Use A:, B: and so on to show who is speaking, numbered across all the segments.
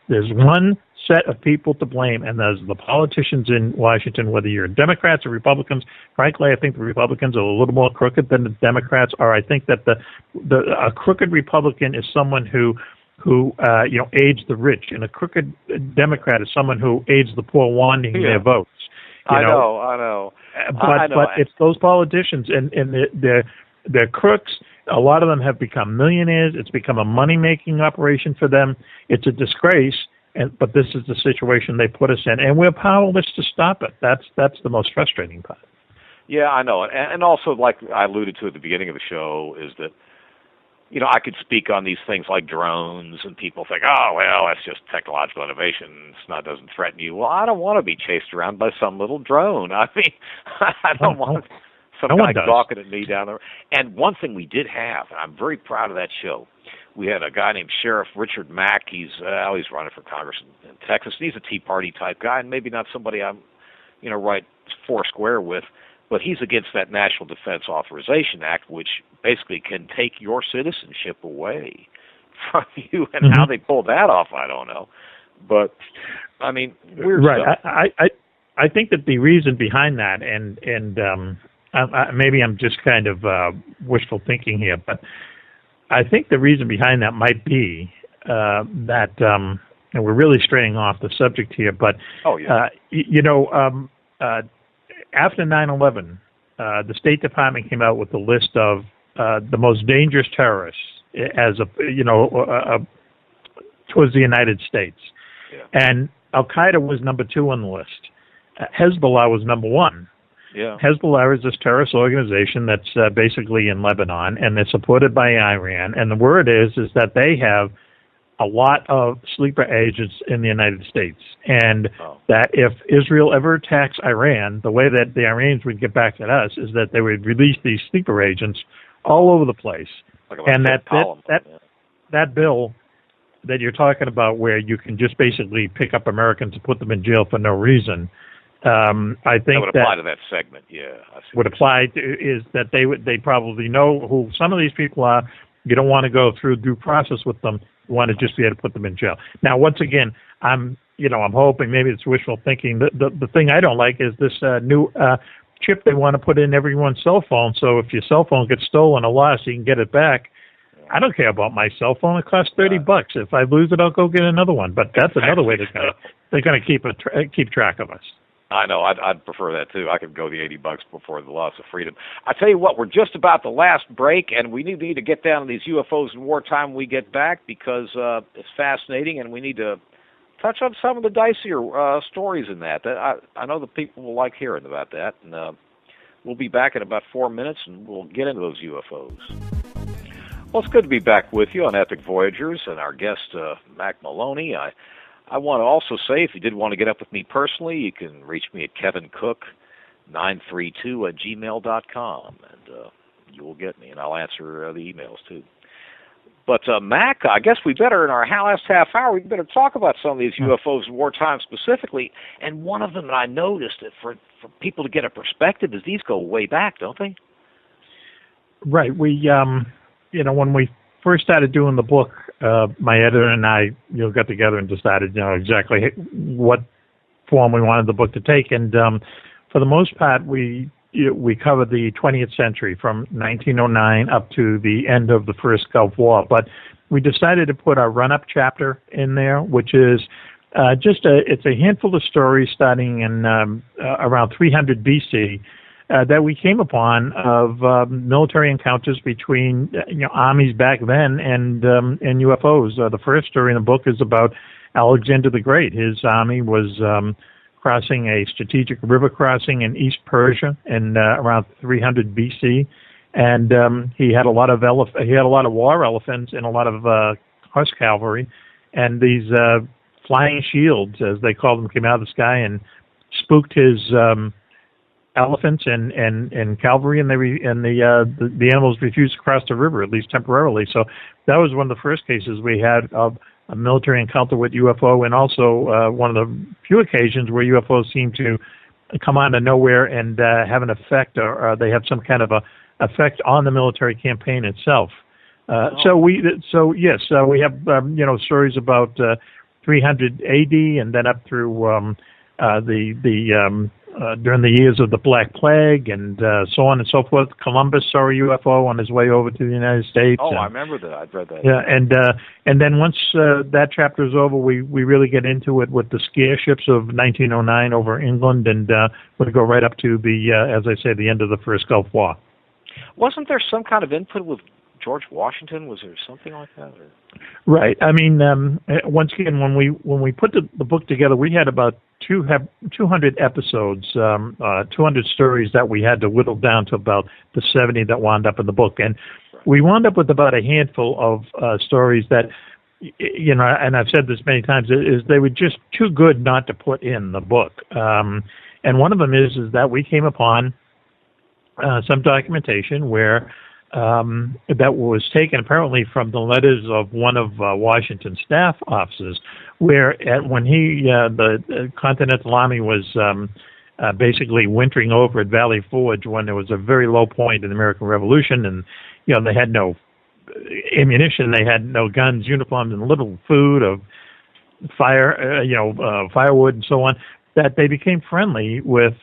A: There's one set of people to blame, and there's the politicians in Washington, whether you're Democrats or Republicans. Frankly, I think the Republicans are a little more crooked than the Democrats are. I think that a crooked Republican is someone who aids the rich, and a crooked Democrat is someone who aids the poor, wanting their votes.
B: I know.
A: But it's those politicians, and they're crooks. A lot of them have become millionaires. It's become a money-making operation for them. It's a disgrace, but this is the situation they put us in, and we're powerless to stop it. That's the most frustrating part.
B: Yeah, I know. And also, like I alluded to at the beginning of the show, is that, I could speak on these things like drones, and people think, oh, well, that's just technological innovation. It doesn't threaten you. Well, I don't want to be chased around by some little drone. I mean, I don't want some guy gawking at me down there. And one thing we did have, and I'm very proud of that show, we had a guy named Sheriff Richard Mack. He's running for Congress in Texas. He's a Tea Party type guy, and maybe not somebody I'm, right four square with, but he's against that National Defense Authorization Act, which basically can take your citizenship away from you. And how they pulled that off, I don't know. But, I mean, weird stuff.
A: I think that the reason behind that, and maybe I'm just kind of wishful thinking here, but I think the reason behind that might be that, and we're really straying off the subject here, but, after 9/11, the State Department came out with a list of the most dangerous terrorists towards the United States.
B: Yeah.
A: And Al-Qaeda was number 2 on the list. Hezbollah was number 1.
B: Yeah.
A: Hezbollah is this terrorist organization that's basically in Lebanon, and they're supported by Iran. And the word is that they have a lot of sleeper agents in the United States. And that if Israel ever attacks Iran, the way that the Iranians would get back at us is that they would release these sleeper agents all over the place. And that bill that you're talking about, where you can just basically pick up Americans and put them in jail for no reason, I think
B: that would apply to that segment. Yeah,
A: would apply to, is that they probably know who some of these people are. You don't want to go through due process with them. You want to just be able to put them in jail. Now, once again, I'm hoping, maybe it's wishful thinking. The thing I don't like is this new chip they want to put in everyone's cell phone. So if your cell phone gets stolen or lost, you can get it back. I don't care about my cell phone. It costs $30. If I lose it, I'll go get another one. But that's another way they're going to keep track of us.
B: I know. I'd prefer that too. I could go the $80 before the loss of freedom. I tell you what, we're just about the last break, and we need to get down to these UFOs in wartime when we get back, because it's fascinating, and we need to touch on some of the dicier stories in that. I know the people will like hearing about that, and we'll be back in about 4 minutes, and we'll get into those UFOs. Well, it's good to be back with you on Epic Voyagers, and our guest, Mack Maloney. I want to also say, if you did want to get up with me personally, you can reach me at kevincook932@gmail.com, and you will get me, and I'll answer the emails too. But Mack, I guess we better, in our last half hour, we better talk about some of these UFOs in wartime specifically. And one of them that I noticed, that for people to get a perspective, is these go way back, don't they?
A: Right. We, when we first started doing the book, my editor and I, got together and decided, exactly what form we wanted the book to take. And for the most part, we covered the 20th century from 1909 up to the end of the first Gulf War. But we decided to put a run-up chapter in there, which is it's a handful of stories starting in around 300 BC. That we came upon of military encounters between armies back then and UFOs. The first story in the book is about Alexander the Great. His army was crossing a strategic river crossing in East Persia in around 300 BC, and he had a lot of war elephants and a lot of horse cavalry, and these flying shields, as they called them, came out of the sky and spooked his elephants and cavalry, and the animals refused to cross the river, at least temporarily. So that was one of the first cases we had of a military encounter with UFO, and also one of the few occasions where UFOs seem to come out of nowhere and have an effect, or they have some kind of a effect on the military campaign itself. So we have stories about 300 AD, and then up through during the years of the Black Plague, and so on and so forth. Columbus saw a UFO on his way over to the United States.
B: Oh, I remember that. I've read that.
A: Yeah, and then once that chapter is over, we really get into it with the scare ships of 1909 over England, and we go right up to the, as I say, the end of the first Gulf War.
B: Wasn't there some kind of input with George Washington? Was there something like that? Or?
A: Right. I mean, once again, when we put the book together, we had about 200 episodes, 200 stories that we had to whittle down to about the 70 that wound up in the book, and we wound up with about a handful of stories that, you know, and I've said this many times, is they were just too good not to put in the book. And one of them is that we came upon some documentation where that was taken apparently from the letters of one of Washington's staff officers, where when the Continental Army was basically wintering over at Valley Forge when there was a very low point in the American Revolution, and you know they had no ammunition, they had no guns, uniforms, and little food, of firewood and so on, that they became friendly with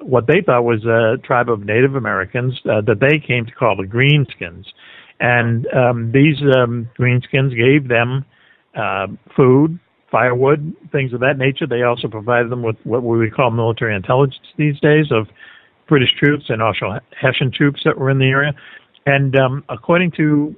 A: what they thought was a tribe of Native Americans that they came to call the Greenskins. And these Greenskins gave them food, firewood, things of that nature. They also provided them with what we would call military intelligence these days of British troops and also Hessian troops that were in the area. And according to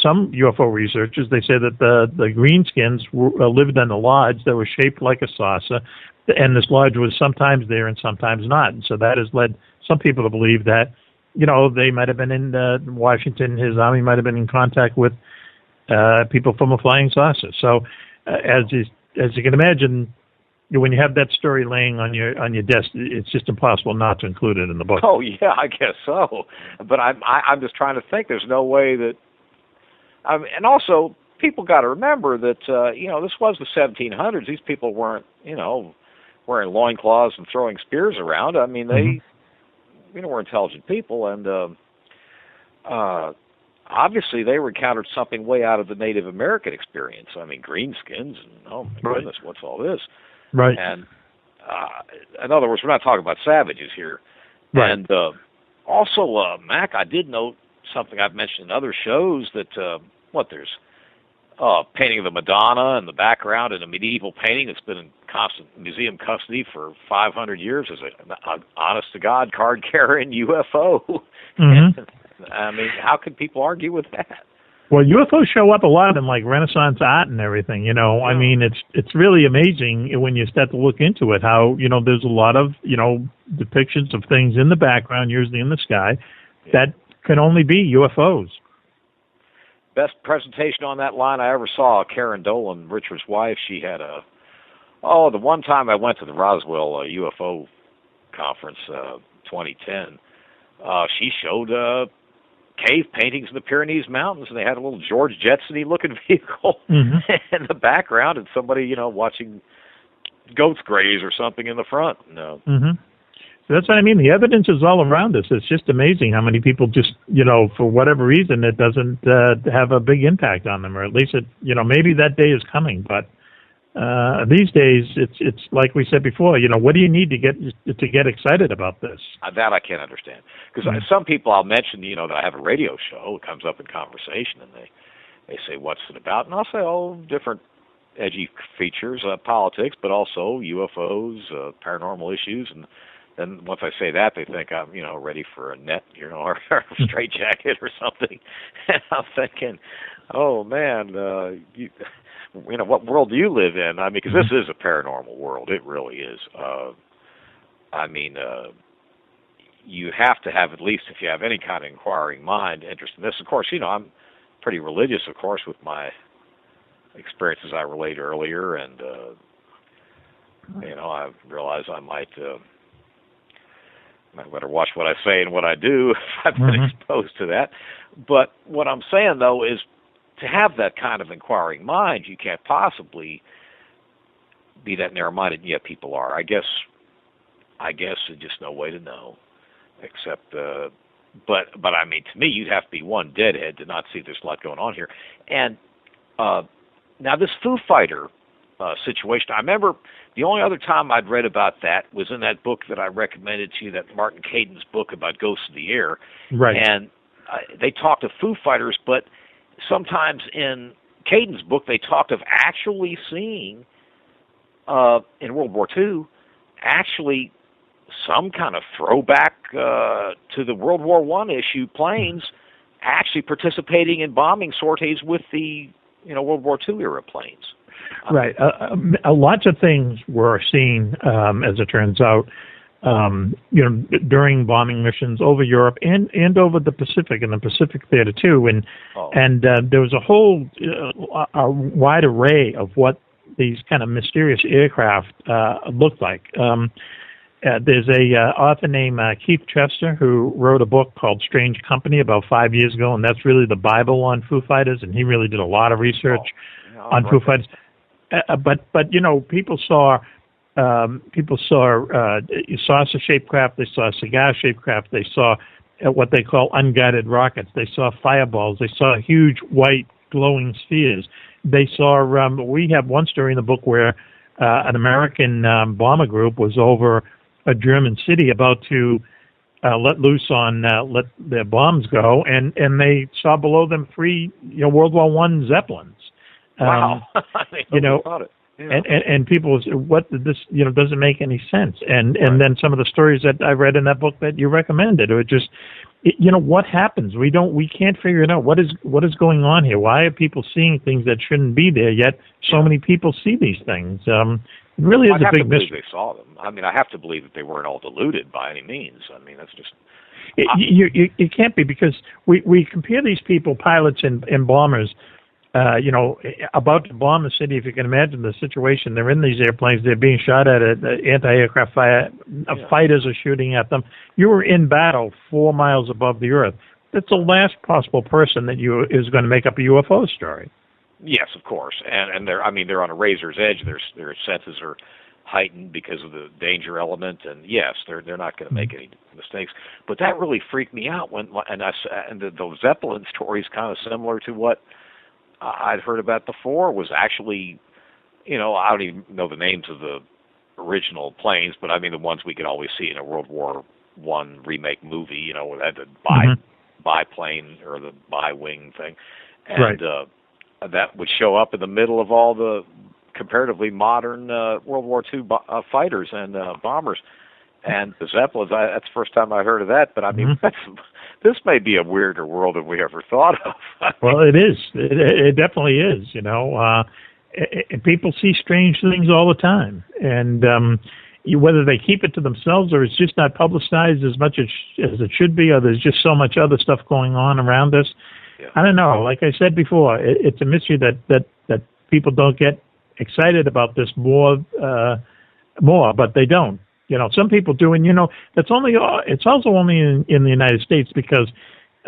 A: some UFO researchers, they say that the Greenskins lived in a lodge that was shaped like a saucer, and this lodge was sometimes there and sometimes not. And so that has led some people to believe that, you know, they might have been in Washington, his army might have been in contact with people from a flying saucer. So as you can imagine, when you have that story laying on your desk, it's just impossible not to include it in the book.
B: Oh yeah, I guess so. But I'm just trying to think. There's no way that. And also, people got to remember that you know, this was the 1700s. These people weren't, you know, wearing loincloths and throwing spears around. I mean, they were intelligent people, and obviously they encountered something way out of the Native American experience. I mean, greenskins, and oh my goodness, what's all this?
A: Right.
B: And in other words, we're not talking about savages here.
A: Right.
B: And also, Mac, I did note something I've mentioned in other shows that there's painting of the Madonna in the background in a medieval painting that's been in constant museum custody for 500 years as an honest-to-God card-carrying UFO. I mean, how can people argue with that?
A: Well, UFOs show up a lot in like Renaissance art and everything, you know. Yeah. I mean, it's really amazing when you start to look into it how, you know, there's a lot of, you know, depictions of things in the background, usually in the sky, that can only be UFOs.
B: Best presentation on that line I ever saw, Karen Dolan, Richard's wife, she had the one time I went to the Roswell UFO conference, 2010, she showed cave paintings in the Pyrenees Mountains, and they had a little George Jetson-y looking vehicle in the background, and somebody, you know, watching goats graze or something in the front. No.
A: So that's what I mean. The evidence is all around us. It's just amazing how many people just, you know, for whatever reason, it doesn't have a big impact on them, or at least it, you know, maybe that day is coming. But these days, it's like we said before. You know, what do you need to get excited about this?
B: That I can't understand, because some people I'll mention, you know, that I have a radio show. It comes up in conversation, and they say, "What's it about?" And I'll say, "Oh, different edgy features, politics, but also UFOs, paranormal issues." And then once I say that, they think I'm, you know, ready for a net, you know, or a straitjacket or something. And I'm thinking, oh man, you know, what world do you live in? I mean, because this is a paranormal world. It really is. I mean, you have to have, at least if you have any kind of inquiring mind, interest in this. Of course, you know, I'm pretty religious, of course, with my experiences I relayed earlier, and you know, I realize I might better watch what I say and what I do if I've been exposed to that. But what I'm saying, though, is to have that kind of inquiring mind, you can't possibly be that narrow-minded, and yet people are. I guess there's just no way to know, except, but I mean, to me, you'd have to be one deadhead to not see there's a lot going on here. And now this Foo Fighter situation. I remember the only other time I'd read about that was in that book that I recommended to you, that Martin Caden's book about ghosts of the air.
A: Right.
B: And they talked of Foo Fighters, but sometimes in Caden's book they talked of actually seeing, in World War II, actually some kind of throwback to the World War I issue planes actually participating in bombing sorties with the World War II era planes.
A: Right. Lots of things were seen, as it turns out, during bombing missions over Europe and over the Pacific, and the Pacific theater too. And there was a whole a wide array of what these kind of mysterious aircraft looked like. There's a author named Keith Chester who wrote a book called Strange Company about 5 years ago, and that's really the Bible on Foo Fighters, and he really did a lot of research on Foo Fighters. But people saw saucer-shaped craft, they saw cigar-shaped craft, they saw what they call unguided rockets, they saw fireballs, they saw huge white glowing spheres. They saw, we have one story in the book where an American bomber group was over a German city about to let loose on, let their bombs go, and they saw below them 3 World War I Zeppelins.
B: Wow. About it. Yeah.
A: And people say, what this doesn't make any sense. And then some of the stories that I read in that book that you recommended, or just what happens? We can't figure it out. What is going on here? Why are people seeing things that shouldn't be there, yet so many people see these things? It really is a big mystery.
B: They saw them. I mean, I have to believe that they weren't all deluded by any means. I mean, that's just
A: it can't be, because we compare these people, pilots and bombers, about to bomb a city. If you can imagine the situation, they're in these airplanes, they're being shot at, anti-aircraft fighters are shooting at them. You were in battle 4 miles above the earth. That's the last possible person that is going to make up a UFO story. Yes,
B: of course, and they're on a razor's edge. Their senses are heightened because of the danger element, and yes, they're not going to make any mistakes. But that really freaked me out the Zeppelin story is kind of similar to what I'd heard about before. Was actually, I don't even know the names of the original planes, but I mean the ones we could always see in a World War I remake movie, with the biplane or the bi-wing thing, and that would show up in the middle of all the comparatively modern World War II fighters and bombers. And the Zeppelins, that's the first time I heard of that, but I mean, this may be a weirder world than we ever thought of.
A: Well, it is. It definitely is, and people see strange things all the time. And whether they keep it to themselves or it's just not publicized as much as it should be, or there's just so much other stuff going on around us. Yeah. I don't know. Like I said before, it's a mystery that people don't get excited about this more, but they don't. Some people do, and it's also only in the United States, because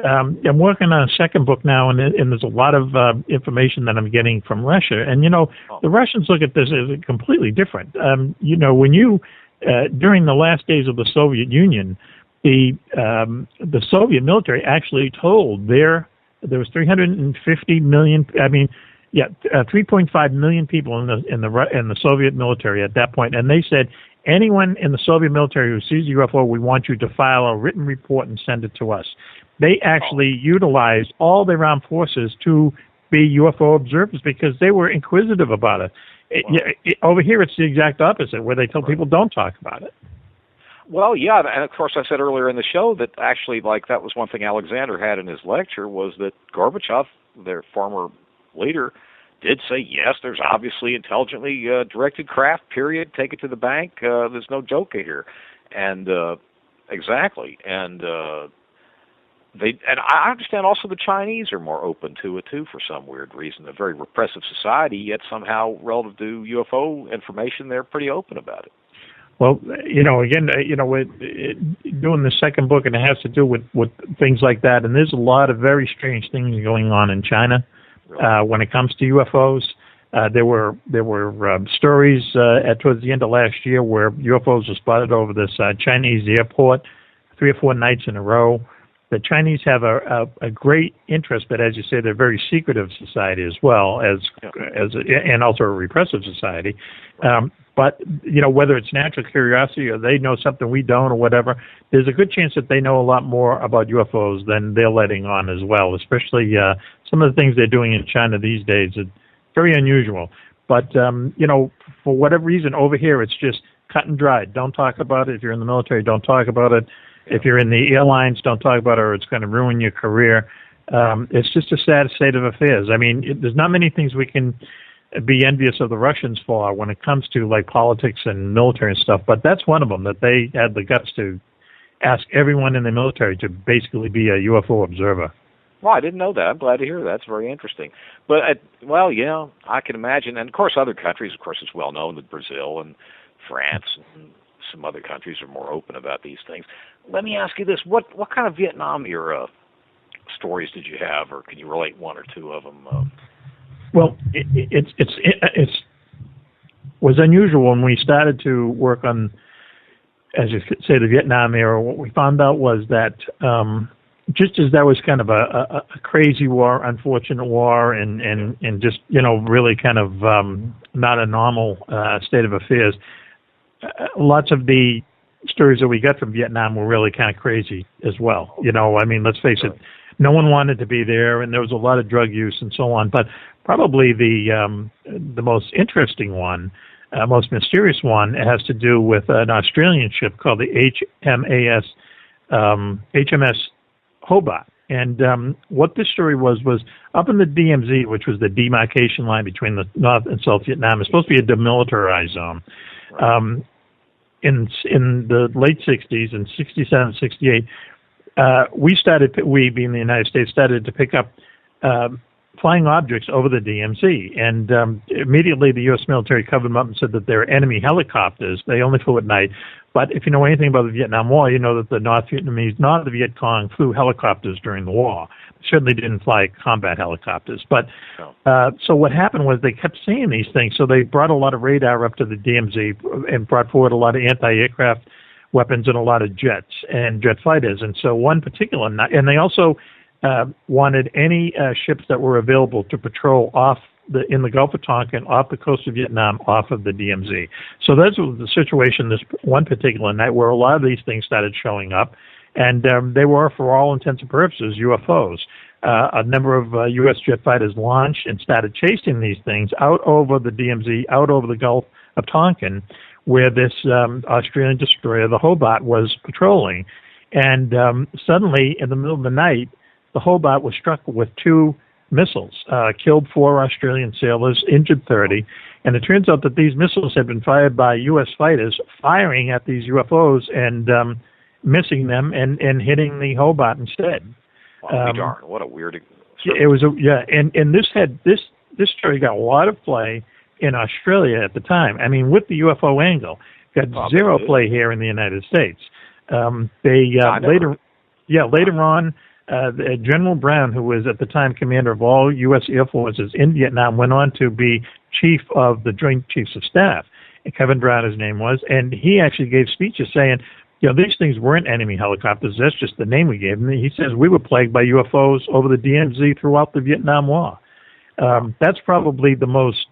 A: I'm working on a second book now, and there's a lot of information that I'm getting from Russia, and the Russians look at this as completely different. When during the last days of the Soviet Union, the Soviet military actually told there was 350 million. 3.5 million people in the Soviet military at that point, and they said, anyone in the Soviet military who sees a UFO, we want you to file a written report and send it to us. They actually utilized all their armed forces to be UFO observers because they were inquisitive about it. Over here, it's the exact opposite, where they tell people don't talk about it.
B: Well, yeah, and of course I said earlier in the show that actually, that was one thing Alexander had in his lecture, was that Gorbachev, their former leader, did say, yes, there's obviously intelligently directed craft, period, take it to the bank, there's no joke here. And exactly. And I understand also the Chinese are more open to it, too, for some weird reason. A very repressive society, yet somehow, relative to UFO information, they're pretty open about it.
A: Well, again, we're doing the second book, and it has to do with things like that. And there's a lot of very strange things going on in China. When it comes to UFOs, there were stories towards the end of last year where UFOs were spotted over this Chinese airport 3 or 4 nights in a row. the Chinese have a great interest, but as you say, they're a very secretive society as well and also a repressive society. But whether it's natural curiosity or they know something we don't or whatever, there's a good chance that they know a lot more about UFOs than they're letting on as well. Especially some of the things they're doing in China these days are very unusual. But for whatever reason, over here it's just cut and dried. Don't talk about it. If you're in the military, don't talk about it. If you're in the airlines, don't talk about it, or it's going to ruin your career. It's just a sad state of affairs. I mean, there's not many things we can be envious of the Russians for when it comes to like politics and military and stuff, but that's one of them, that they had the guts to ask everyone in the military to basically be a UFO observer.
B: Well, I didn't know that. I'm glad to hear that. That's very interesting. But, I can imagine, and of course other countries, of course it's well known that Brazil and France and some other countries are more open about these things. Let me ask you this. What kind of Vietnam era stories did you have, or can you relate one or two of them?
A: Well, it was unusual when we started to work on, as you say, the Vietnam era. What we found out was that just as that was kind of a crazy war, unfortunate war, and just really kind of not a normal state of affairs, lots of the stories that we got from Vietnam were really kind of crazy as well. I mean, let's face it, no one wanted to be there, and there was a lot of drug use and so on. But probably the most interesting one, most mysterious one, has to do with an Australian ship called the HMS Hobart. And what this story was up in the DMZ, which was the demarcation line between the North and South Vietnam. It's supposed to be a demilitarized zone. In the late 60s, in 67, 68, we being the United States, started to pick up flying objects over the DMZ. And immediately the U.S. military covered them up and said that they're enemy helicopters. They only flew at night. But if you know anything about the Vietnam War, you know that the North Vietnamese, not the Viet Cong, flew helicopters during the war. They certainly didn't fly combat helicopters. But so what happened was they kept seeing these things. So they brought a lot of radar up to the DMZ and brought forward a lot of anti-aircraft weapons and a lot of jets and jet fighters. And so one particular night, and they also wanted any ships that were available to patrol in the Gulf of Tonkin, off the coast of Vietnam, off of the DMZ. So that was the situation this one particular night where a lot of these things started showing up, and they were, for all intents and purposes, UFOs. A number of U.S. jet fighters launched and started chasing these things out over the DMZ, out over the Gulf of Tonkin, where this Australian destroyer, the Hobart, was patrolling. And suddenly, in the middle of the night, the Hobart was struck with two missiles, killed 4 Australian sailors, injured 30. And it turns out that these missiles had been fired by U.S. fighters firing at these UFOs and missing them and hitting the Hobart instead.
B: Darn, what a weird...
A: It was and this story got a lot of play in Australia at the time. I mean, with the UFO angle, got zero play here in the United States. Later on, General Brown, who was at the time commander of all U.S. Air Forces in Vietnam, went on to be chief of the Joint Chiefs of Staff. And Kevin Brown, his name was, and he actually gave speeches saying, these things weren't enemy helicopters. That's just the name we gave them. He says we were plagued by UFOs over the DMZ throughout the Vietnam War. That's probably the most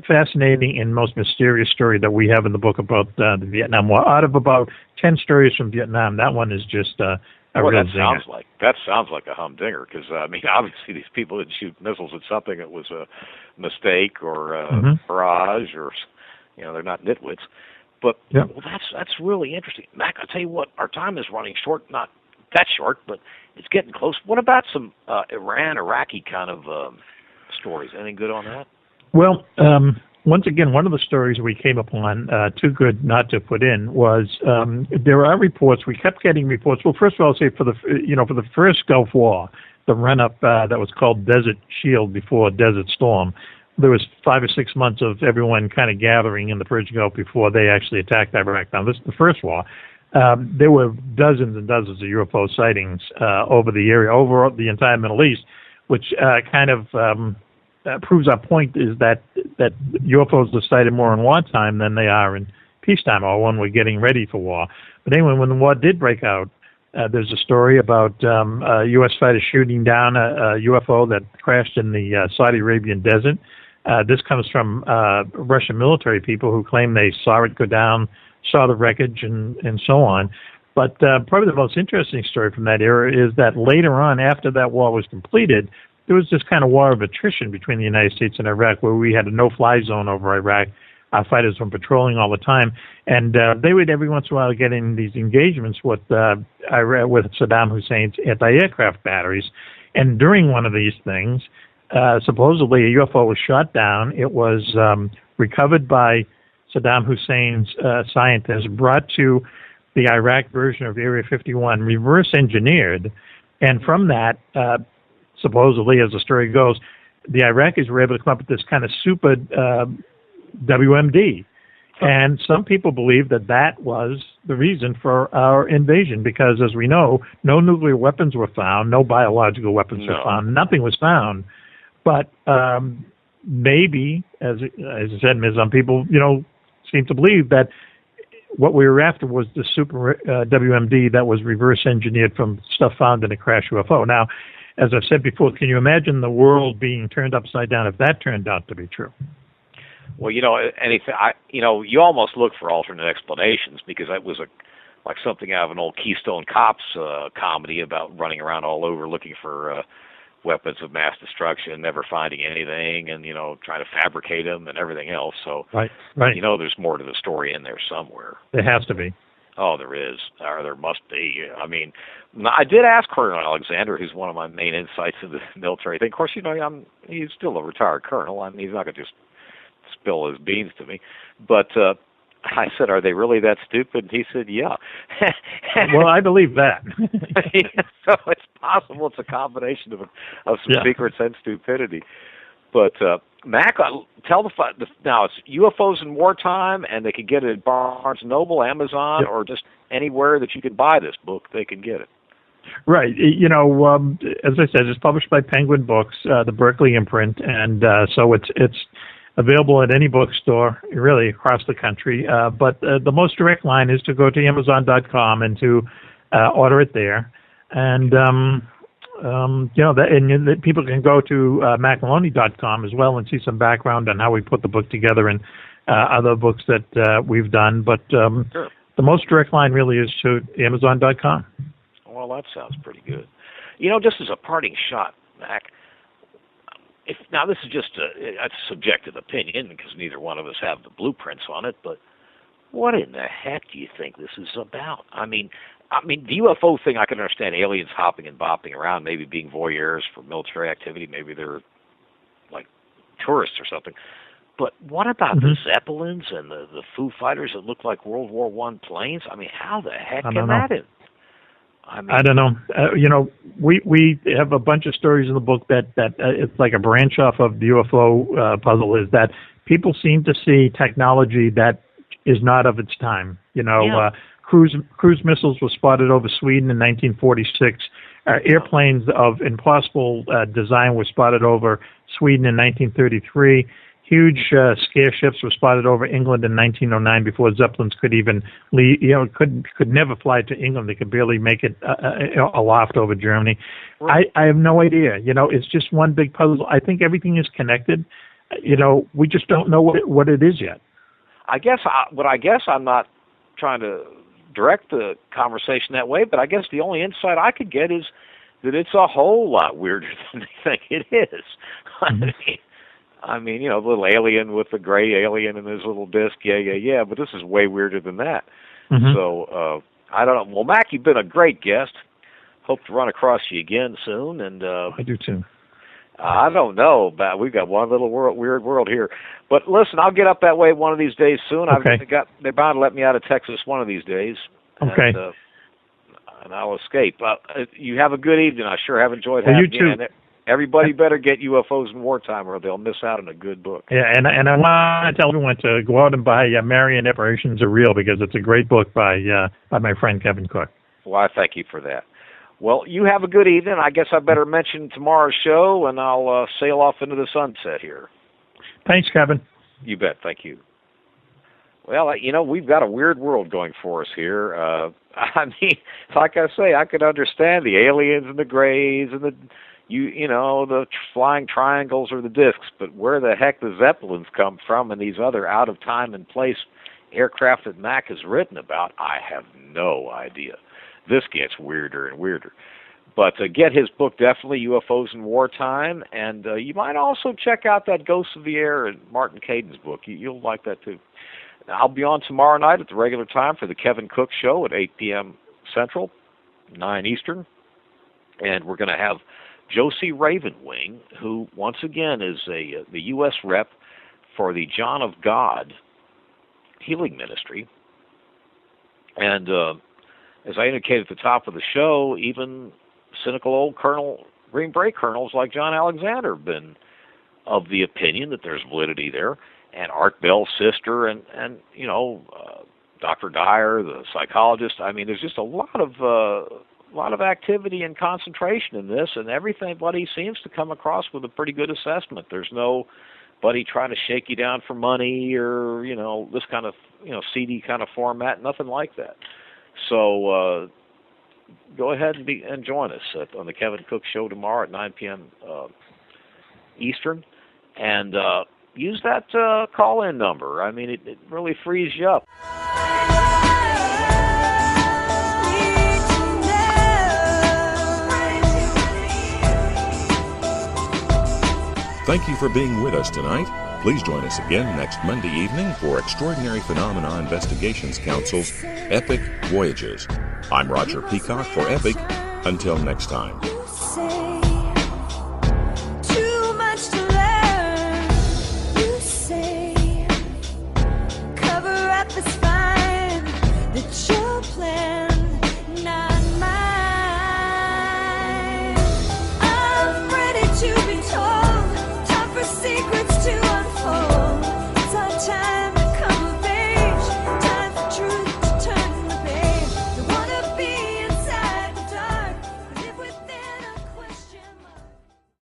A: fascinating and most mysterious story that we have in the book about the Vietnam War. Out of about 10 stories from Vietnam, that one is just a real zinger.
B: That sounds like a humdinger, because obviously these people didn't shoot missiles at something that was a mistake or a barrage, or they're not nitwits. But that's really interesting, Mac. I'll tell you what, our time is running short. Not that short, but it's getting close. What about some Iraqi kind of stories? Anything good on that?
A: Well, once again, one of the stories we came upon, too good not to put in, was there are reports. We kept getting reports. Well, first of all, I'll say for the first Gulf War, the run-up that was called Desert Shield before Desert Storm, there was 5 or 6 months of everyone kind of gathering in the Persian Gulf before they actually attacked Iraq. Now, this is the first war. There were dozens and dozens of UFO sightings over the area, over the entire Middle East, which kind of proves our point is that UFOs are sighted more in wartime than they are in peacetime, or when we're getting ready for war. But anyway, when the war did break out, There's a story about a U.S. fighter shooting down a UFO that crashed in the Saudi Arabian desert. This comes from Russian military people who claim they saw it go down, saw the wreckage, and so on. But probably the most interesting story from that era is that later on, after that war was completed, there was this kind of war of attrition between the United States and Iraq, where we had a no-fly zone over Iraq. Our fighters were patrolling all the time, and they would every once in a while get in these engagements with Iraq, with Saddam Hussein's anti-aircraft batteries. And during one of these things, supposedly a UFO was shot down. It was recovered by Saddam Hussein's scientists, brought to the Iraq version of Area 51, reverse engineered, and from that, supposedly, as the story goes, the Iraqis were able to come up with this kind of super WMD. And some people believe that that was the reason for our invasion, because, as we know, no nuclear weapons were found, no biological weapons were found, nothing was found. But maybe, as I said, some people, seem to believe that what we were after was the super WMD that was reverse engineered from stuff found in a crash UFO. Now, as I've said before, can you imagine the world being turned upside down if that turned out to be true?
B: Well, anything. You almost look for alternate explanations, because that was like something out of an old Keystone Cops comedy about running around all over looking for weapons of mass destruction, never finding anything, and trying to fabricate them and everything else. So,
A: right.
B: There's more to the story in there somewhere.
A: There has to be.
B: Oh, there is, or there must be. I mean, I did ask Colonel Alexander, who's one of my main insights in the military thing. Of course, he's still a retired colonel. I mean, he's not going to just spill his beans to me. But I said, are they really that stupid? And he said, yeah.
A: Well, I believe that.
B: So it's possible it's a combination of some secrets and stupidity. But Mack, tell now it's UFOs in Wartime, and they can get it at Barnes & Noble, Amazon, or just anywhere that you can buy this book, they can get it.
A: Right. As I said, it's published by Penguin Books, the Berkeley imprint, and so it's available at any bookstore, really, across the country. But the most direct line is to go to Amazon.com and to order it there. And people can go to MackMaloney.com as well and see some background on how we put the book together and other books that we've done. But
B: sure.
A: The most direct line really is to Amazon.com.
B: Well, that sounds pretty good. Just as a parting shot, Mack, now this is just a subjective opinion, because neither one of us have the blueprints on it, but what in the heck do you think this is about? I mean, the UFO thing, I can understand aliens hopping and bopping around, maybe being voyeurs for military activity. Maybe they're like tourists or something. But what about the Zeppelins and the Foo Fighters that look like World War I planes? I mean, how the heck can that in? I
A: don't know. We have a bunch of stories in the book that it's like a branch off of the UFO puzzle, is that people seem to see technology that is not of its time. Cruise missiles were spotted over Sweden in 1946. Airplanes of impossible design were spotted over Sweden in 1933. Huge scare ships were spotted over England in 1909 before Zeppelins could even leave. Could never fly to England. They could barely make it aloft over Germany. Right. I have no idea. It's just one big puzzle. I think everything is connected. We just don't know what it is yet.
B: I guess I'm not trying to direct the conversation that way, but I guess the only insight I could get is that it's a whole lot weirder than they think it is. I mean, the little alien with the gray alien and his little disc, yeah, but this is way weirder than that. So, I don't know. Well, Mack, you've been a great guest. Hope to run across you again soon. And
A: I do too.
B: I don't know, but we've got one little weird world here. But listen, I'll get up that way one of these days soon.
A: Okay.
B: They're bound to let me out of Texas one of these days.
A: Okay.
B: And I'll escape. You have a good evening. I sure have enjoyed having you.
A: You too.
B: Everybody better get UFOs in Wartime, or they'll miss out on a good book.
A: Yeah, and I want to tell everyone to go out and buy Marian Apparitions Are Real, because it's a great book by my friend Kevin Cook.
B: Well, I thank you for that. Well, you have a good evening. I guess I better mention tomorrow's show, and I'll sail off into the sunset here.
A: Thanks, Kevin.
B: You bet. Thank you. Well, we've got a weird world going for us here. I mean, like I say, I could understand the aliens and the grays and the flying triangles or the discs, but where the heck the Zeppelins come from and these other out of time and place aircraft that Mack has written about, I have no idea. This gets weirder and weirder. But get his book, definitely, UFOs in Wartime, and you might also check out that Ghosts of the Air and Martin Caden's book. You'll like that, too. Now, I'll be on tomorrow night at the regular time for the Kevin Cook Show at 8 p.m. Central, 9 Eastern, and we're going to have Josie Ravenwing, who, once again, is the U.S. rep for the John of God Healing Ministry. And as I indicated at the top of the show, even cynical old Green Beret colonels like John Alexander have been of the opinion that there's validity there. And Art Bell's sister and Dr. Dyer, the psychologist. I mean, there's just a lot of activity and concentration in this, and everybody seems to come across with a pretty good assessment. There's nobody trying to shake you down for money or, this kind of, seedy kind of format, nothing like that. So go ahead and join us on the Kevin Cook Show tomorrow at 9 p.m. Eastern, and use that call-in number. I mean, it really frees you up.
C: Thank you for being with us tonight. Please join us again next Monday evening for Extraordinary Phenomena Investigations Council's Epic Voyages. I'm Roger Peacock for Epic. Until next time.